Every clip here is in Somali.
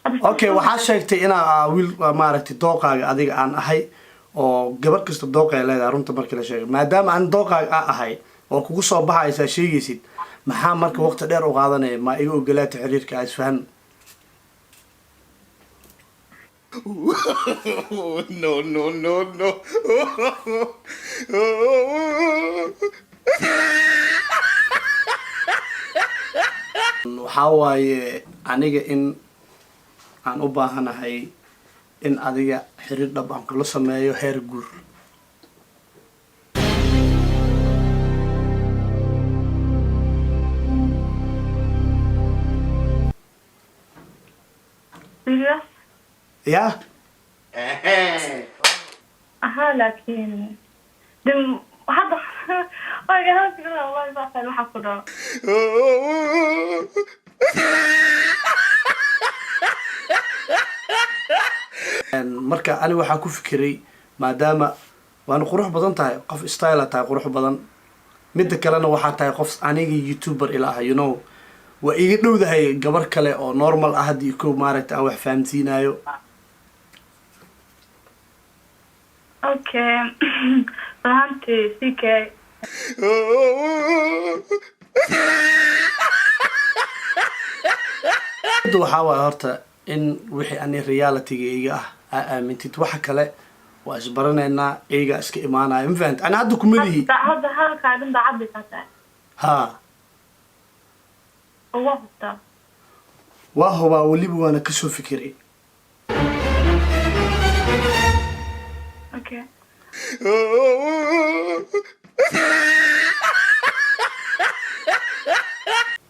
okay waxaa sheegtay inaa wiil maaragtay dooqaaga adiga aan ahay oo gabar kasta dooqay leedahay runta markii la sheegay maadaama aan dooqaaga ahay oo kugu soo baxaysa sheegaysid maxaa marka waqti dheer u qaadanaya ma iga ogolaata xiriirka ay isfahan no. waxaa waaye aniga in aan u baahanahay in adiga xiriir dhab aan kula sameeyo heer guur serious yaa aha laakiin dum hadda waxa wallahi baa fal waxa ku dhaw marka ani waxaa ku fikiray maadaama waan qurux badan tahay qof style tahay qurux badan midda kalena waxaa tahay qof aniga youtuber ila ah you know waa iga dhowdahay gabar kale oo normal ah haddii ko maaragta aan wax fahamsiinayo okay fahamti sikay waxaa waaye horta in wixii ani reality-ga iga ah aa aamintid waxa kale waa isbaranaynaa iyaga iska imaanaya ma fahamti ani hadda kuma lihi hadda halkaa dhan daacad ka tahay haa oo hubta waa hubaa weliba waana kasoo fikiray okay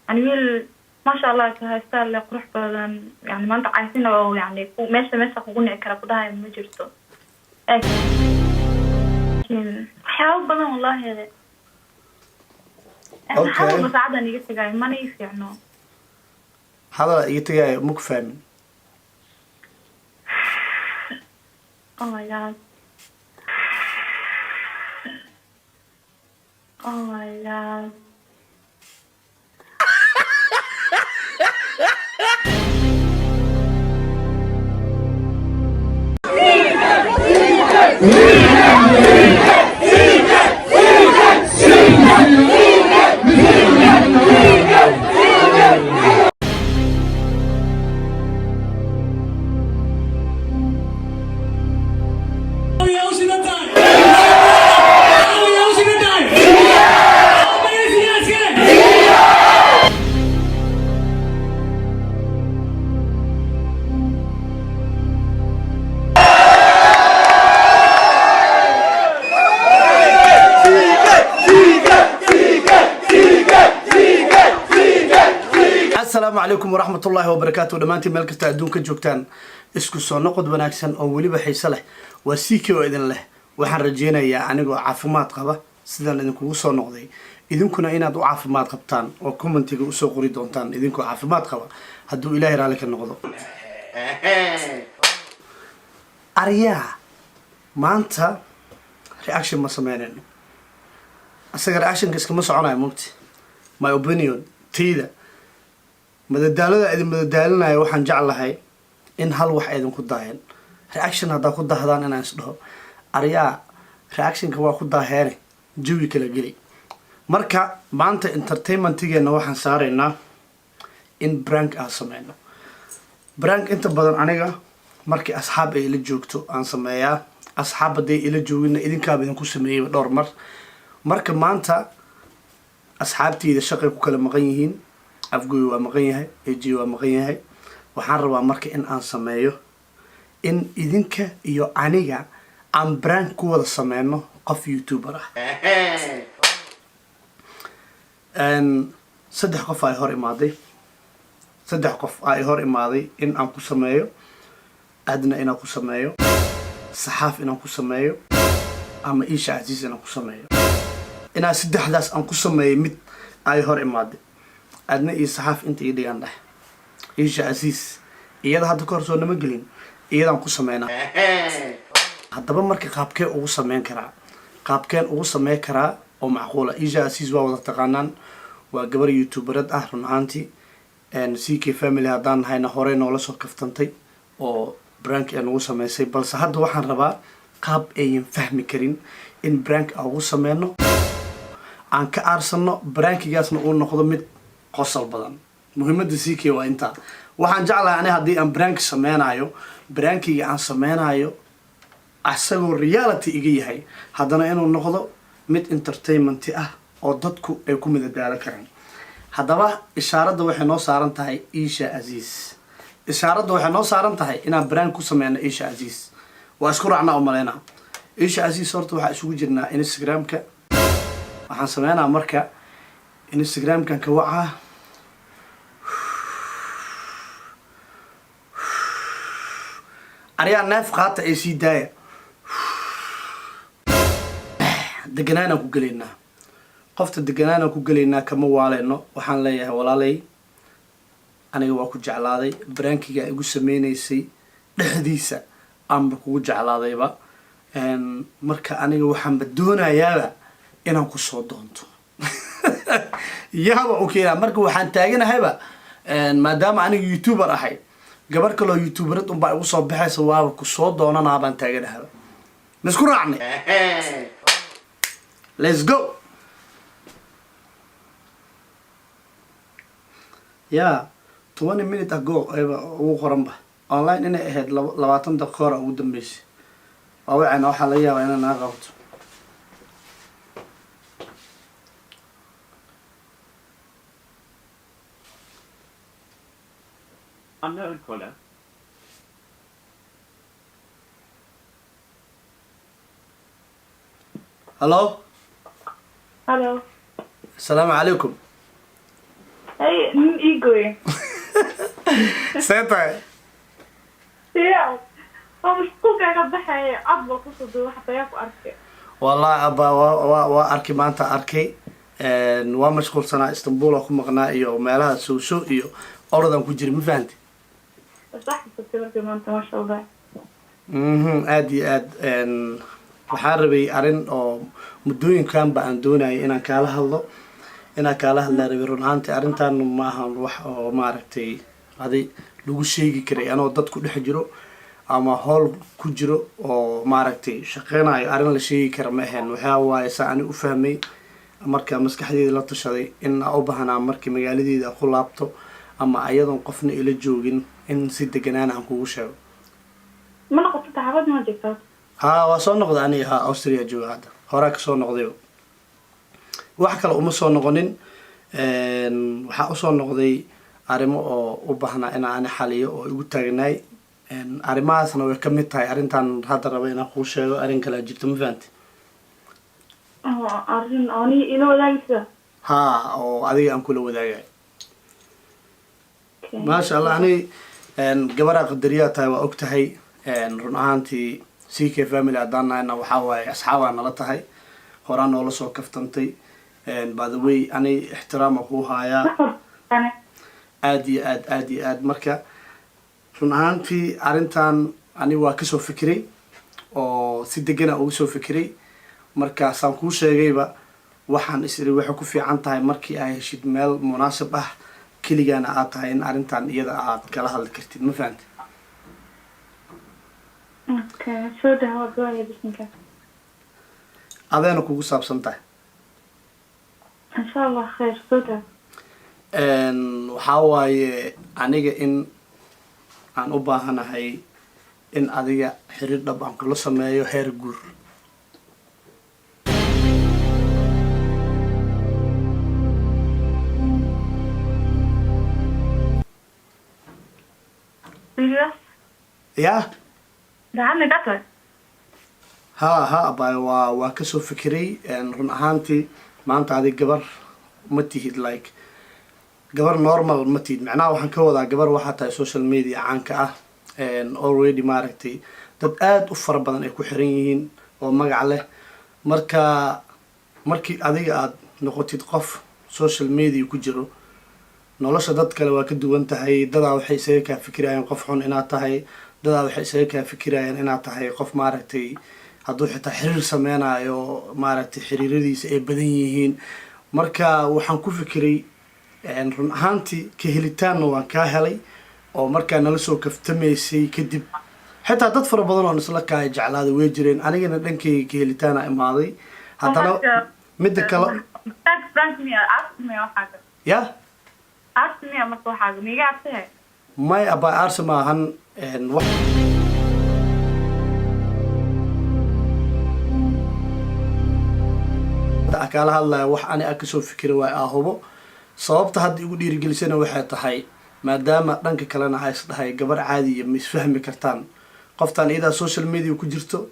ani wiil ما شاء الله كهستار اللي قروح بدن يعني ما أنت عايزين أو يعني ماشي خقوني كلا كلها مجرته لكن حاول بدن والله هذا أنا حاول مساعدة إني جت جاي ما نيجي يعني هذا يتجاي مكفى Oh my god Oh my god السلام عليكم ورحمة الله وبركاته دمانتي ملك تأدون كجوكتان اسكو صنقد وناكسن أو ولي بحيسة له وسيكي وإذن له وحن رجينا يا أنيقو عافمات قبا سيدان إذنكو صنقدي إذنكو إنا دو عافمات قبتان وكومنتيقو أسو قري دونتان إذنكو عافمات قبا هدو إلهي رالك النقضو أريا ما أنت رياكشن ما سمعنا أساق رياكشن كسك ما سعونا يا موقتي my opinion تيدا madadaalada idin madadaalinaya waxaan jeclahay in hal wax idin ku daaheen reaction hadaa ku daahdaan inaan isdhaho ariyaa reactionka waa ku daaheene jawi kala geli marka maanta entertainmentigeena waxaan saaraynaa in prank aan sameyno prank inta badan aniga markii asxaab ay ila joogto aan sameeyaa asxaab haday ila joogina idinkaaba idinku sameeyay dhowr mar marka maanta asxaabteyda shaqay ku kala maqan yihiin afgoy waa maqan yahay eji waa maqan yahay waxaan rabaa marka in aan sameeyo in idinka iyo aniga aan prank ku wada sameyno qof youtuber ah saddex qof ay hor imaaday in aan ku sameeyo adna inaan ku sameeyo saxaaf inaan ku sameeyo ama Isha Aziz inaan ku sameeyo inaan saddexdaas aan ku sameeyo mid ay hor imaaday adna iyo saxaaf inta ii dhigan dhah Isha Aziz iyada hadda ka hor soo nama gelin iyadaan ku sameynaa haddaba marka qaabkee ugu sameyn karaa oo macquula Isha Aziz waa wada taqaanaan waa gabar youtuberad ah run ahaantii CK family haddaan nahayna horey noola soo kaftantay oo brank ee nagu sameysay, balse hadda waxaan rabaa qaab ayan fahmi karin in brank aan ugu sameyno, aan ka aarsano brankigaasna uu noqdo mid qosol badan. muhiimada CK waa intaa. waxaan jeclahay ani haddii aan brank sameynayo, brankiga aan sameynayo asagoo reality iga yahay, haddana inuu noqdo mid entertainment ah oo dadku ay ku midadaalo karaan. haddaba ishaaradda waxay noo saaran tahay Isha Aziz. ishaaradda waxay noo saaran tahay inaan brank ku sameyno Isha Aziz. waa isku raacnaa u maleynaa. Isha Aziz horta waxaa isugu jirnaa Instagram-ka. waxaan sameynaa marka Instagram-kan ka wacaa ariyaa neef qaata ay sii daaya, deganaanaan ku gelaynaa. qofta deganaanaan ku gelaynaa, kama waaleyno. waxaan leeyahay walaalay, aniga waa ku jeclaaday, brankiga igu sameynaysay dhexdiisa aanba kugu jeclaadayba. marka aniga waxaanba doonayaaba inaan kusoo doonto yaaba okay. marka waxaan taaganahayba maadaama aniga YouTuber ahay, gabar kaloo YouTuberad unbaa igu soo baxaysa, waaba kusoo doonanaa baan taaganahayba. misku raacnay? let's go. ya 20 minutes ago ayba ugu qoranba online inay ahayd 20 daqiiqo hore ugu dambeysay. waa wacana waxaa laga yaabaa inaan naga qabto. Unknown caller. hallo Hello. asalaamu calaykum. Hey, Igor. see tahay? Yeah. I'm school ka baxay abba ku soo dhow waxa tayo ku arkay. wallahi abba waa arkay maanta arkay. waa mashquulsanaa Istanbul oo ku maqnaa iyo meelaha suusho iyo oradan ku jiray, ma fahanti? صح تصير maanta ma sha Allah. aad iyo aad waxaan rabay arrin oo muddooyinkan ba aan doonayay inaan kaala hadlo, rabay run ahaantii. arrintan ma ahan wax oo maaragtay adi lagu sheegi karay anoo dad ku dhex jiro ama howl ku jiro oo maaragtay shaqeynayo. arrin la sheegi kara ma ahayn. waxaa waaye saa ani u fahmay marka maskaxdeeda la tashaday in aan u baahnaa markii magaaladeeda ku laabto ama ayadoon qofna ila joogin in si deganaan aan kugu sheego. Ma noqoto taxabad ma jirto. ها وصلنا قداني ها أستراليا جوا هذا هراك صلنا قديو واحد كلا صلنا قنين وحق صلنا قدي أرمو أو بحنا أنا حالي أو يقول تغني أرمى أصلا وكميت هاي أرنتان هذا ربنا خوش أرن كلا جبت مفانت أرن أني إنه ليس ها أو هذه أم كله وذاك ما شاء الله يعني جبرة قدريات هاي وأكتهي رنعانتي CK family عدنا إنه وحاول أصحابنا لطهي هرانا ولا سو كفتنتي by the way أنا احترام أخوها يا آدي مركا رنعانتي أرنتان أنا واكسو فكري أو سيدجنا أوسو فكري مركا سامكوش جيبا waxaan isiri waxa ku fiican tahay markii ay heshid meel munaasab ah kaligaana aad tahay in arintan iyada aad kala hadli kartid ma fahanti okay soo dhawaad go'aya bisminka adeena kugu saabsan tahay insha Allah khair soo dhawaad waxa waaye aniga in aan u baahanahay in adiga xiriir dhab aan kula sameeyo heer guur يا دعمني قطع ها باي وكسو فكري ان رن اهانتي maanta adiga gabar ma tihid like gabar normal ma tihid macnaha waxaan ka wadaa gabar waxa tahay social media caanka ah and already maaragtay dad aad u fara badan ay ku xiran yihiin oo magac leh markii adiga aad noqotid qof social media ku jiro nolosha dad kale waa ka duwan tahay dadaa waxay isaga ka fikirayaan qof xun inaad tahay dadaa waxay isaga ka fikirayaan inaad tahay qof maaragtay hadduu xitaa xiriir sameynayo maaragtay xiriiradiisa ay badan yihiin marka waxaan ku fikiray run ahaantii ka helitaanna waan kaa helay oo markaa nala soo kaftamaysay kadib xitaa dad fara badan oo isla kaaya jeclaaday way jireen anigana dhankayga ka helitaana imaaday haddana midda kale ya may abaa aarsi maahan kaala hadlaya wax ani a kasoo fikira waay hubo sababta hadda igu dhiirigelisana waxay tahay maadaama dhanka kalena ha isdhahay gabar caadiya ma isfahmi kartaan qoftaan iyadaa social media ku jirto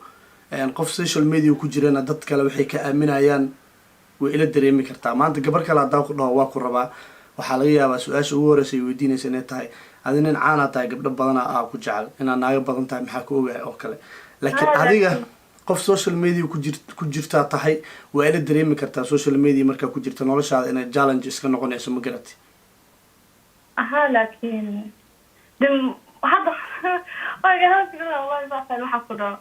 qof social media ku jirana dad kale waxay ka aaminayaan way ila dareemi kartaa maanta gabar kale haddaan ku dhaho waa ku rabaa waxaa laga yaabaa su-aasha ugu horeysa ay weydiinaysa inay tahay adi nin caana tahay gabdho badana ku jecel inaad naaga badan tahay maxaa ku ogahay oo kale laakiin adiga qof social media ku jirtaa tahay waa ila dareemi kartaa social media markaa ku jirta noloshaada inay challenge iska noqonayso ma garati laakiin hadda waxaa ku dhaho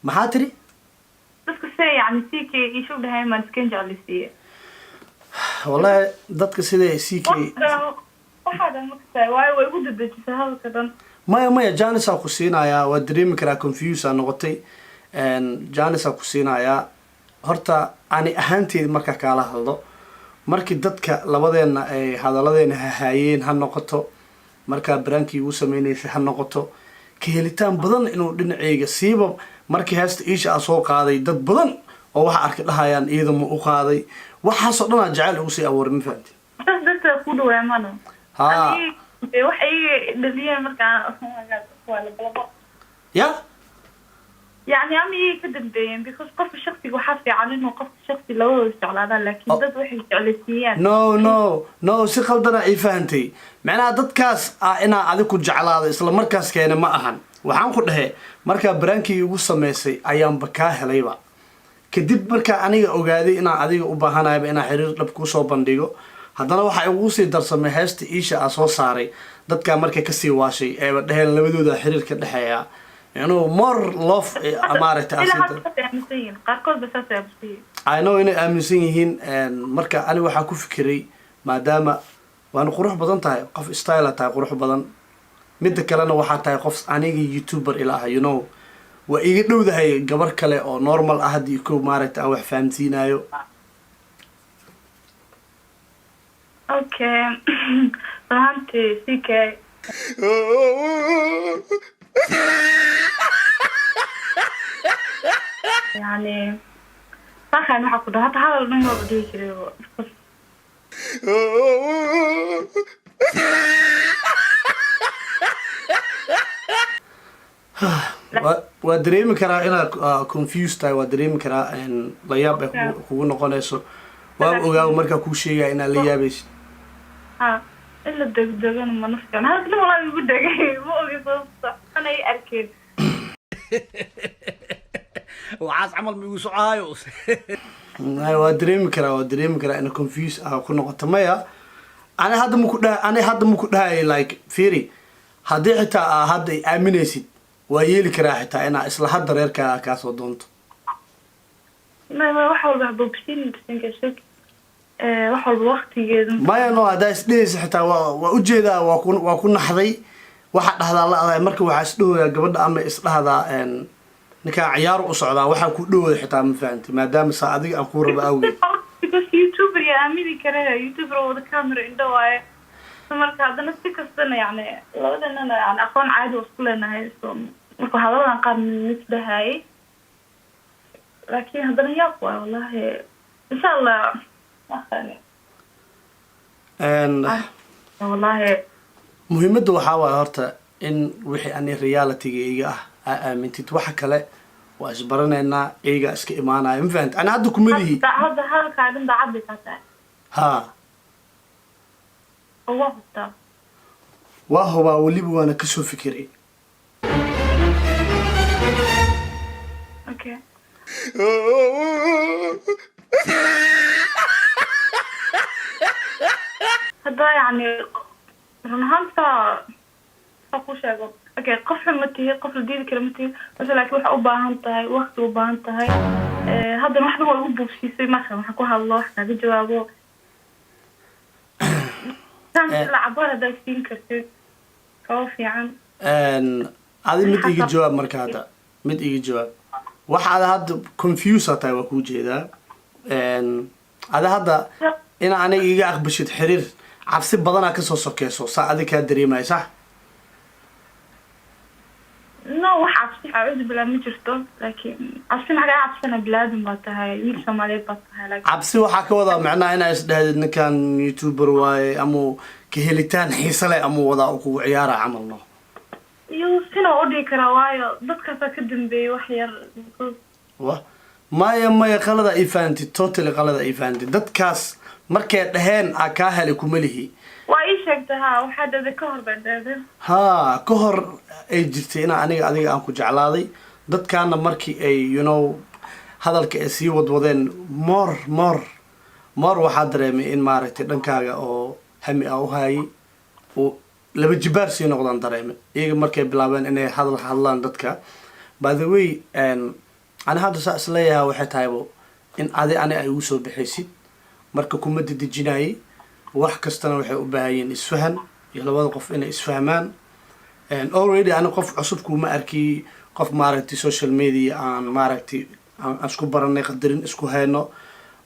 maxaa tiri dadka se yani ck ishu dhahay maan iskan jeclisiiye wallahi dadka sida ck waayo way ugu dadejisay hadalka dhan maya janis aa ku siinayaa waa dareemi karaa confuse aa noqotay janis aa ku siinayaa horta ani ahaanteedi markaa kaala hadlo markii dadka labadeena ay hadalladeena hahaayeen ha noqoto markaa baraankii ugu sameynaysay ha noqoto ka helitaan badan inuu dhinaceyga siiba markii heesta iisha a soo qaaday dad badan oo waxa arkay dhahayaan iyada ma u qaaday waxaasoo dhan aa jacayl ugu sii abuuray ma fahamti dadka ku dhawaamana ha wax iga dhaliyeen markaa ya يعني أمي كده مبين because قف شخصي وحاسي على إنه قف شخصي لو استعلا هذا لكن ضد وحي جعلسيان no si khaldana ay fahantay macnaha dadkaas inaa adigu jeclaado isla markaas keena ma ahan waxaan ku dhahay markaa baraankii ugu sameysay ayaanba kaa helayba kadib markaa aniga ogaaday inaan adiga u baahanayba inaan xiriir dhab kusoo bandhigo haddana waxaa igu sii darsamay heesta iisha a soo saaray dadkaa markay kasii waashay eeba dhaheen labadooda xiriir ka dhexeeya inuu more love maaragtay I know inay aaminsan yihiin marka ani waxaa ku fikiray maadaama waana qurux badan tahay qof style tahay qurux badan midda kalena waxaa tahay qof aniga youtuber ila ah you know waa iga dhowdahay gabar kale oo normal ah haddii ko maaragtay aan wax fahamsiinayo okay fahamtay ck يعني صح أنا حقول هذا هذا المهم بدي كده waa dareemi karaa inaad confused tahay waa dareemi karaa la yaab ay kugu noqonayso waa ogaaw markaa kuu sheegaya inaad la yaabaysid إلا دقدقنا ما نفكر هذا كله والله يقول دقيق مو أقصد صح أنا يأركين وعاس عمل ميقول سعايوس waa dareemi karaa ina confuse ku noqoto maya ani hadda muku dhahay like fiiri haddii xitaa hadda ay aaminaysid waa yeeli karaa xitaa inaa isla hadda reerkaa kaasoo doonto wax walba bobsin shek wax walba waqtigeeda maya no haddaa isdhehaysa xitaa waa ujeedaa waa ku naxday waxaa dhahdaa la aday marka waxaa isdhahoyaa gabadha ama isdhahdaa ninkaa ciyaar u socdaa waxaa ku dhawooda xitaa ma fahamti maadaama saa adiga aan kuu rabo awgeed because youtuber yaa aamini kara youtuber wada camera indho waaye marka haddana si kastana yani labadanana yani aqoon caadi isku leenahay so marka hadalladan qaar misdhahay laakiin haddana yaab waay wallahi insha allah wallahi muhiimadda waxaa waaye horta in wixii ani realityga iga ah aa aamintid waxa kale waa isbaranaynaa iyagaa iska imaanaya ma fahamti ana hadda kumadihi hadda halkaa dhan daacadday kaa tahay ha waa hubtaa waa hubaa weliba waana kasoo fikiray okay hadda yani run ahaanta ku sheego okay qof ma tihi qof la diidi kara ma tihi bas laakiin waxa u baahan tahay waqti u baahan tahay haddana waxba waa ugu buufsiisay marka waxa ku hadlo wax kaga jawaabo tan la cabar haday siin kartid oo fiican adi mid iga jawaab marka hadda mid iga jawaab waxaad hadda confuse tahay waa kuu jeedaa ada hadda in aniga iga aqbashid xiriir cabsi badanaa kasoo sokeyso saa adi kaa dareemaya sax no wax cabsi acuudu bilaa ma jirto laakiin cabsi maxaa cabsana bilaadan baa tahay wiil Soomaaliyeed baa tahay laakiin cabsi waxaa ka wadaa macnaha inaa isdhahdid ninkan youtuber waaye ama ka helitaan xiise leh ama wadaa uu kugu ciyaara camal no iyo sina u dhigi karaa waayo dadkaas ka dambeeyay wax yar wa maya qalada ay fahanti totally qalada ay fahanti dadkaas markay dhaheen aa kaa helay kuma lihi waa ii sheegtay waxaa dhada ka hor baadaadan ka hor ay jirtay in aniga adiga aan ku jeclaaday dadkaana markii ay hadalka ay sii wadwadeen more waxaa dareemay in maaragtay dhankaaga oo hami ah u hayay oo laba jibaar sii noqdaan dareemay iyaga markay bilaabeen inay hadlaan dadka by the way ani hadda saa isleeyahay waxay tahaybo in ani ay ugu soo bixaysid marka kuma dedejinayay wax kastana waxay u baahayeen isfahan iyo labada qof inay isfahmaan already ani qof cusub kuma arki qof maaragtay social media aan maaragtay aan isku baranay qadarin isku hayno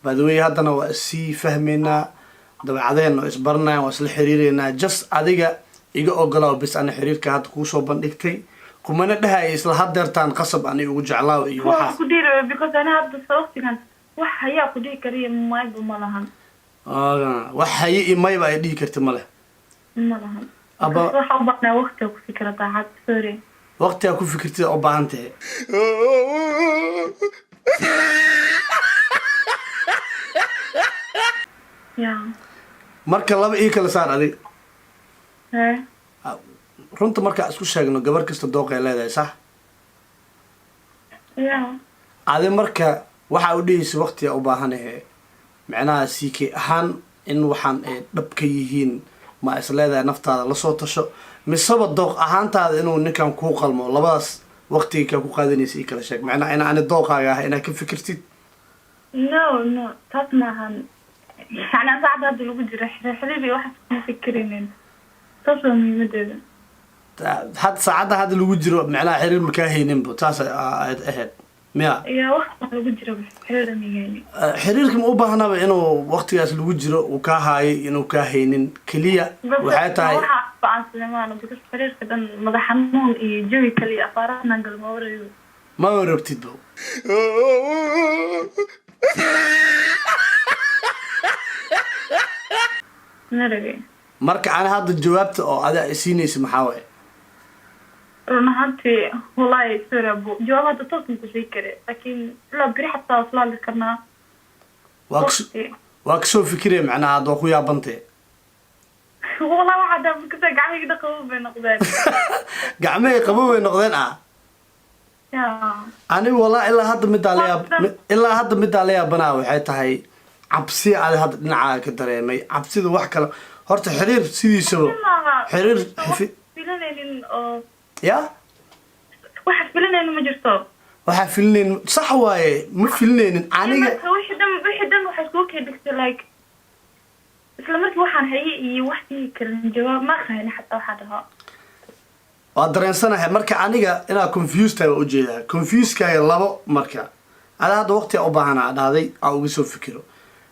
by the way haddana waa isii fahmaynaa dabeecadeenna oo isbaranayaan waa isla xiriireynaa just adiga iga ogolaaw bis ana xiriirka hadda kuu soo bandhigtay kumana dhahaya isla hadeertaan qasab ani ugu jeclaaw iyo waxaas ku dhiiray because ana hadda sababtigan wax hayaa ku dhihi kariya mayba ma lahan wax haye imayba ay dhihi karta ma leh ma lahan waxa u baahnaa waqti ku fikra daacad sorry waqti ku fikirtid oo baahan tahay marka laba ii kala saar adig runta markaa isku sheegno gabar kasta dooqay leedahay sax adi marka waxaa u dhihaysa waqtiga u baahanahe macnaha CK ahaan in waxaan ay dhab ka yihiin ma is leedahay naftaada lasoo tasho misaba dooq ahaantaada inuu ninkan kuu qalmo labadaas waqtiga kaa ku qaadanaysa ii kala sheeg macnaha in ani dooqaaga ah inaad ka fikirtid no taas maahan يعني أصعد هذا الوجه حبيبي واحد مفكرين تصل مدة حد ساعات هذا الوجه معناه حرير مكاهين بو تاس أهد ميا يا وقت الوجه حرير مياني حريركم أوبا هنا إنه وقت ياس الوجه وكاهاي إنه كاهين كلية وحياتها وح بعد سلمان بس حرير كده مضحنون يجوي كلية أفارقنا قل ما وريو ما وربتي بو marka aan hadda jawaabta oo ada siinaysa maxaa waaye runtii wallahi sirabo jawaabta toosan ku sii kare laakiin la bari xataa waslaan karnaa waa kasoo fikirey macnaha hadda ku yaabantay والله واحد كنت قاعد يقدر قبوب بين نقدين قاعد قبوب بين نقدين أنا والله إلا هذا مدالية بنا وحياتها هاي عبسي على هذا نعا كدري ماي عبسي ذا وحكة هرت حرير سيدي سو حرير فيلنين يا واحد فيلنين مجرسو واحد فيلنين صح واي مو فيلنين أنا واحد دم وحسوك هديك لايك إسلامك واحد هي وحدي كلام جواب ما خلينا حتى واحدها وأدرينسنا مركا عنيجا أنا confused تبع وجهها confused كاي لبا مركا على هذا وقت أباهنا هذا أو بيسوي فكره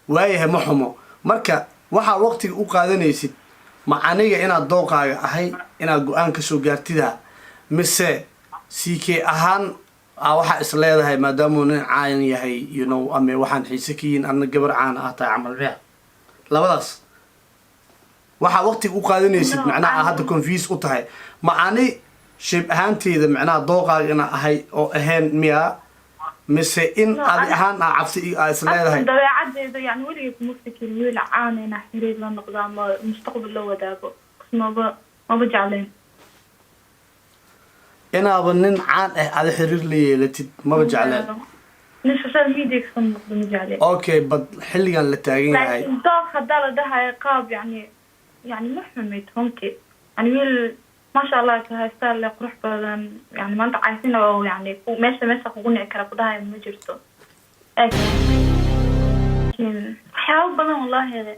وهي محمو مركا waxa waqtiga u qaadanaysid ma aniga inaad dooqaaga ahay inaad go'aan ka soo gaartida mise CK ahaan waxa is leedahay maadaama nin caan yahay ama waxaan xiise kiin anna gabar caan ah tahay amal baa labadaas waxa waqtiga u qaadanaysid macnaha hadda confuse u tahay ma ani shib ahaanteeda macnaha dooqaaga ina ahay oo ahayn miya mise in adi ahaan cabsi is leedahay dabeecaddeeda yani weligeed kuma fikir wiil caan ina xiriir la noqdo ama mustaqbal la wadaago maba jecleen inaaba nin caan ada xiriir la yeelatid maba jecleen nin social media ka noqdo ma jecleen okay bad xilligan la taagan yahay dooq hadaa la dhahay qaab yani ma xumid runtii yani wiil ما شاء الله هاystaa le qurux badan yani maanta caysina oo yani meesha kugu nici kara kudahay ma jirto waxyaabo badan wallahi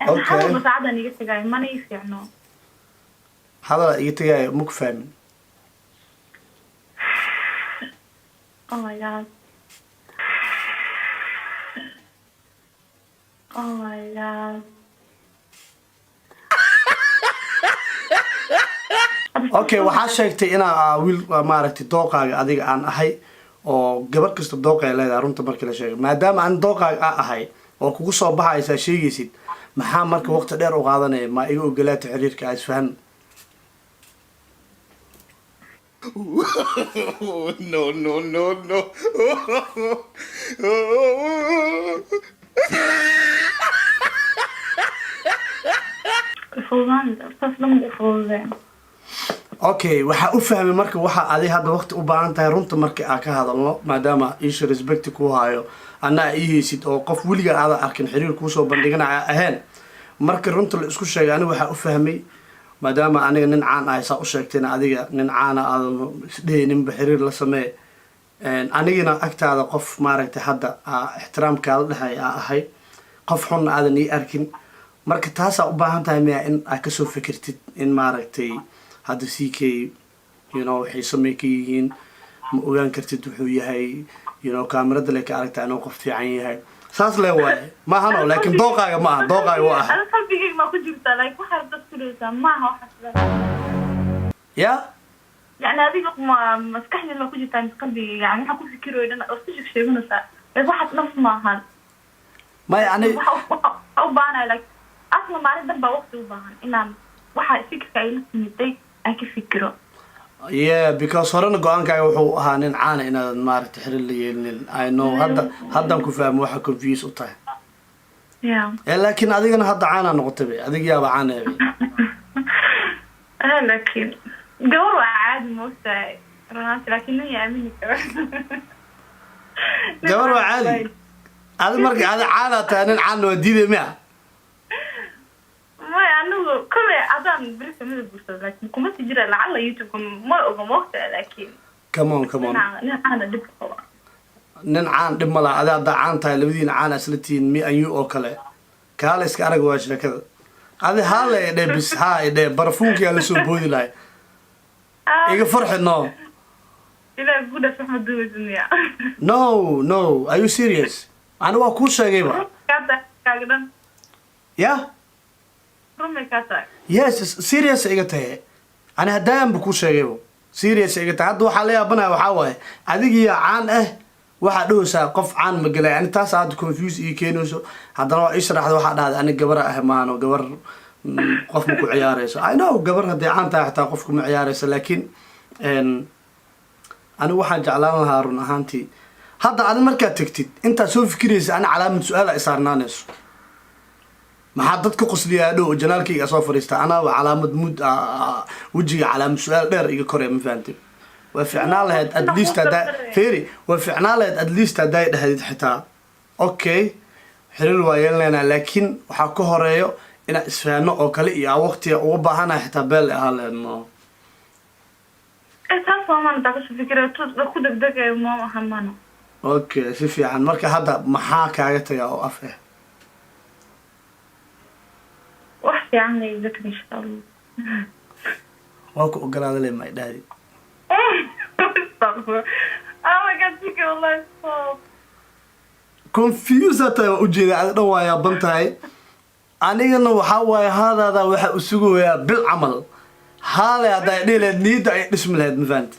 Okay. بس عادة نيجي تجاي ما نيجي يعني hadal iga tagaayo ma ku fahmin oh my god oh my god okay waxaa sheegtay inaa wiil maaragtay dooqaaga adiga aan ahay oo gabar kasta dooqay leedahay runta markii la sheegay maadaama aan dooqaaga ahay oo kugu soo baxaysa sheegaysid maxaa marka waqti dheer u qaadanaya ma iga ogolaata xiriirka ay isfahan No, no, no, no. فوزان تصلم فوزان okay waxaa u fahmay marka waxa adi hadda waqti u baahan tahay runta marka aan ka hadalno maadaama iisha respect ku hayo anaa ii haysid oo qof weliga aada arkin xiriir kuusoo bandhiganaya ahayn marka runta la isku sheegay aniga waxaa u fahmay maadaama aniga nin caan ahay saa u sheegtayna adiga nin caana aadan isdhehayninba xiriir la samee anigina agtaada qof maaragtay hadda ixtiraamkaala dhexay aa ahay qof xunna aadan ii arkin marka taasaa u baahan tahay miya in aad kasoo fikirtid in maaragtay hadda ck waxay samey ka yihiin ma ogaan kartid wuxuu yahay kaamirada le ka aragtaa inuu qof fiican yahay saas le waaye maahano laakiin dooqaaga ma aha dooqaaga waa aha أنا قلبي ما كنت جبتها لايك واحد بس كلها ما هو حسب ya يعني هذيك ما مسكحني ما كنت جبتها قلبي يعني ما كنت فكره إن أنا أستشف شيء من الساعة لايك واحد نفس ما هان maya ani أو بانا لايك أصلا ما عرفت دبا وقت وباهن إن واحد فكر كأي نسميتي أكيد فكره yeah because horena go-aankaaga wuxuu ahaa nin caana inaadan maaragtay xiriir la yeelinin I know haddan ku fahmo waxa confuse u tahay يا laakiin adigana hadda caana noqotay bay adig yaaba caana bay لكن جو عادي موسى رناتي لكن هي أميني gabar waa caadi adi marka adi caana tahay nin caana waa diiday miya ما يعني كل عادان بريس من البوستر لكن كم تجرى لعل يوتيوب ما أبغى موقع لكن come on أنا دب طبعا nin caan dhib ma laha adi haddaa caan tahay labadiina caana isla tihiin mi anyu oo kale kaala iska arag waa sheekada adi haale dhe bis ha dhe barafuunkiyaa lasoo boodi lahay iga farxi no إلى جودة في محمد دوز الدنيا no are you serious ani waa kuu sheegayba كاتا كاغدن ya رمي كاتا yes serious iga tahay ani haddaan ba kuu sheegayba serious iga tahay hadda waxaa la yaabanaya waxaa waaye adigiya caan waxaa dhahaysaa qof caan ma gelay ani taas hadda confuse ii keenayso haddana waa ii sharaxda waxaa dhahday ani gabar ah maano gabar qof ma ku ciyaarayso I know gabar haddii caan tahay xataa qof kuma ciyaarayso laakiin ani waxaan jeclaan lahaa run ahaantii hadda adi markaad tegtid intaad soo fikiraysa ani calaamad su-aal ay saarnaanayso maxaa dadka qosliyaa dhow janaalkayga soo fadhiista anaaba calaamad mud wejiga calaamad su-aal dheer iga koraya ma fahamtid waa ficnaan lahayd at least haddaa feri waa ficnaan lahayd at least hadday dhahdid xitaa okay xiriir waa yeelanaynaa laakiin waxaa ka horeeyo inaan isfahanno oo kale iyo aan waqtiga uga baahanahay xitaa beel ahaan lahayd no taas waa maan daaqasho fikira ku degdegay ma ahamano okay si fiican marka hadda maxaa kaaga tagaa oo af ah wax fiican lay dadka insha Allah waa ku ogolaada le may dhahdi oh my god fikir wallahi stop confuse tahay waa ujeeda aad dhan waa yaaban tahay anigana waxaa waaye haadaada waxa u sugayaa bil camal haale hadday dhihi lahayd niyadda ay dhismi lahayd ma fahanti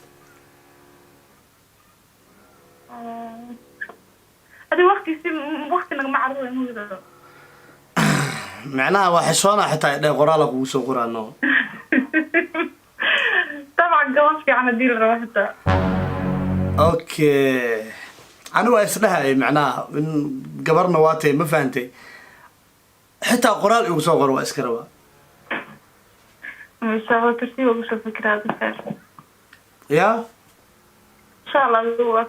هذا وقت نجمع عروض موجودة macnaha waa xishoona xitaa dhe qoraala kugu soo qoraano طبعا جواز في عمديل روحته okay ani waa isdhahay macnaha in gabarna waa tahay ma fahantay xitaa qoraal igu soo qoro waa iska rabaa إن شاء الله ترتيب وش الفكرة هذا خير ya إن شاء الله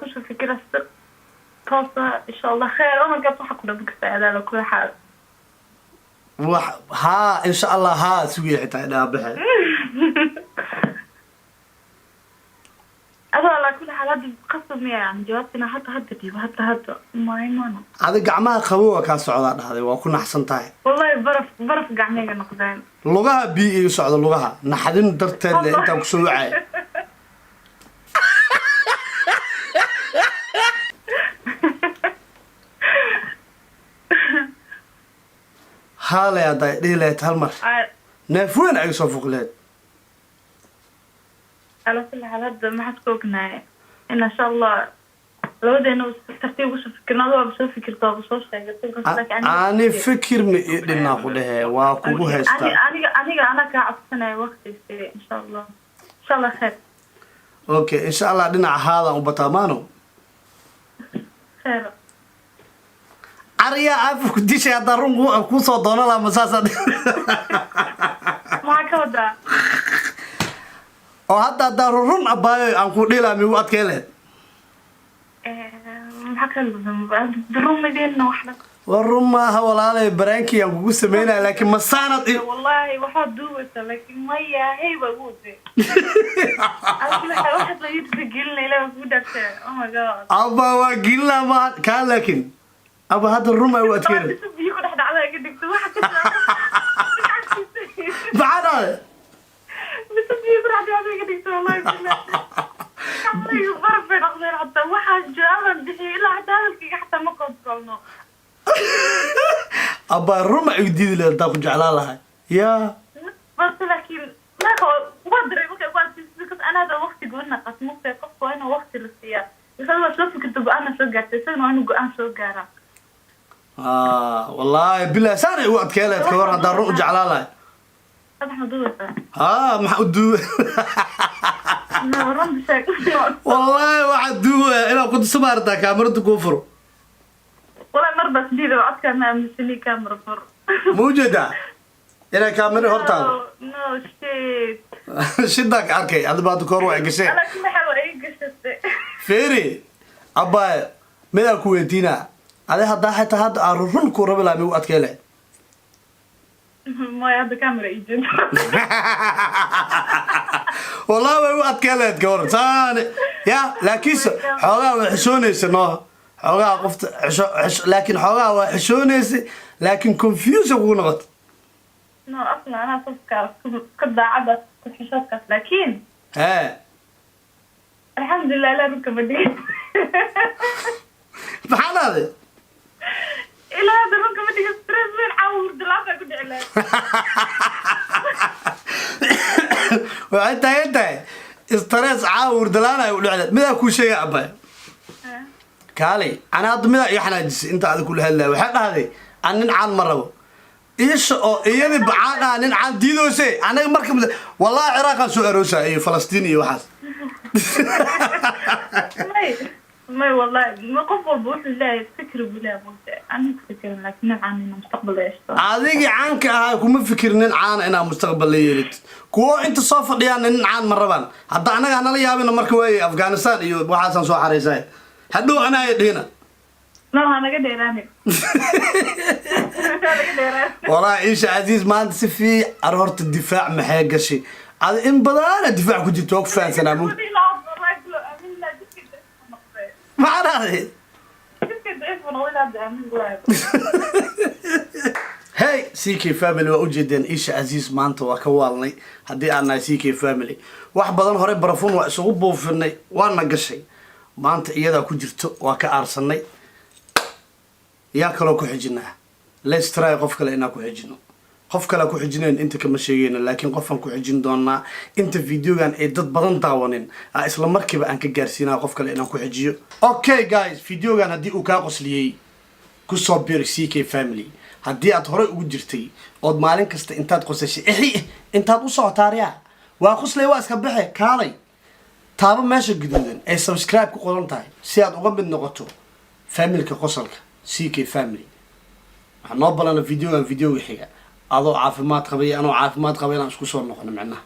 وش الفكرة توصل إن شاء الله خير أنا قاعد صح كنا بكسر هذا كل حال ها ان شاء الله ها سوي حتى انا بحر أنا على كل حال هذا قصة يعني جوابتنا حتى دي حتى ما يمانا هذا قعمها خبوه كان سعودان هذا وكنا احسن تاعي والله برف قعمية نقدين لغها بي سعود لغها نحدين درت اللي انت كسوعي هلا يا داي ديلت هالمر نافوين اي صفوق لهد على كل حال هذا ما حتكوكنا إن شاء الله لو دينا ترتيب وش فكرنا هذا بس فكرته بس أنا فكر مئدنا كلها وكوبو هستا أنا كعبتنا وقتي إن شاء الله إن شاء الله خير أوكي إن شاء الله دينا هذا وبتامانو خير أريا أفك ديش يا دارون كوسو دونا لا مساسا ما كودا أو هذا دارون أباي أنكو ديلا ميوات كله ما كلهم دروم مدينة واحدة والرما هوالله برانكي أنكو سمينا لكن مساند والله واحد دوت لكن ما هي بقوله أقول لك واحد لا يتسجل لي لا بقولك oh my god أبا وقيلا ما كان لكن أبا هذا الرما يوات كله بس بيكون إحنا على قدك واحد بعد بس بيكون على قدك والله بالله الله يبارك في نقدر حتى واحد جاب بدي إلا حتى ما قد قلنا أبا الرما يديد اللي تاخذ جعلالها يا بس لكن ما هو ودري بس أنا هذا وقتي قلنا قسمه في قف وأنا وقتي للسياق بس أنا شوف كنت أنا شو قاعد تسوي وأنا أنا شو قاعد والله بلا ساري وقت كيلت كورة دارو جعلالها أنا دوت ما حدو والله واحد دوه إلا كنت سمارتها كاميرا كفر والله مرة جديدة وعد كان مسني كاميرا فر موجودة إلى كاميرا هرتان نو شيت شدك أركي هذا بعد كورة عكسي أنا كل حاجة عكسي فيري أبا ماذا كويتينا هذا هذا حتى هذا أرون كورة بلا مي وقت كيله ما هذا كاميرا يجي والله ما وقت كيله كورة ثاني يا لكن حوجا وحشونيس إنه حوجا قفت لكن حوجا وحشونيس لكن confuse ونغط نو أصلا أنا أفكر كنت عبث كنت حشوتك لكن الحمد لله لا ركب بدي محل هذا إلى هذا ركب بدي ستريس وين عاود دلافة كنت عليه وأنت استرس عاور دلانا يقول على ماذا كل شيء أبا كالي أنا أضمن يحناجس أنت هذا كل هلا وحنا هذه أنا عن مرة إيش يعني بعانا أنا عن ديدوسي أنا مركب والله عراق سوء روسا إيه فلسطيني وحاس ما والله ما قبل بقول الله فكر بلا ممتع أنا فكر لكن عن المستقبل إيش هذيك عنك هاي كم فكرنا عن أنا مستقبل ليلت كو أنت صافر ديان عن مرة بان حتى أنا لا يابين مركوي أفغانستان يو وحاسن سو حريساي هدو أنا هنا لا أنا قد إيراني والله إيش عزيز ما أنت في أرهرت الدفاع محيق شيء هذا إن بدأنا الدفاع كنت توقف فان سنة ممكن ما عرفت هاي سيكي فاميلي وأوجدين إيش عزيز ما أنت وكوالني هدي أنا سيكي فاميلي واحد بدن هرب برفون وأسوقه فيني وأنا قشي ما أنت إيادا كجرت وكأرسلني يا كلو كحجنا ليش ترى قفك لأنك كحجنا قفك لا كحجنين أنت كمشيين لكن قفن كحجن دونا أنت فيديو كان إدت بدن داونين إسلام مركب أنك جالسين قفك لأنك كحجيو أوكي جايز فيديو كان هدي وكاقص لي كوسوبير سيكي فاميلي هدي أتهرب وجرتي أود مالين كست أنت تقصش إيه أنت تقصه تاريخ وأقص لي واسك بحه كاري تابع ماشي جديدين أي سبسكرايب كقولن تاعي سياد أقوم بالنقطة فاميلي كقصلك سيكي فاميلي هنوبل أنا فيديو يحيى أضو عافمات قبية أنا عافمات قبية أنا شو صور نقول معنا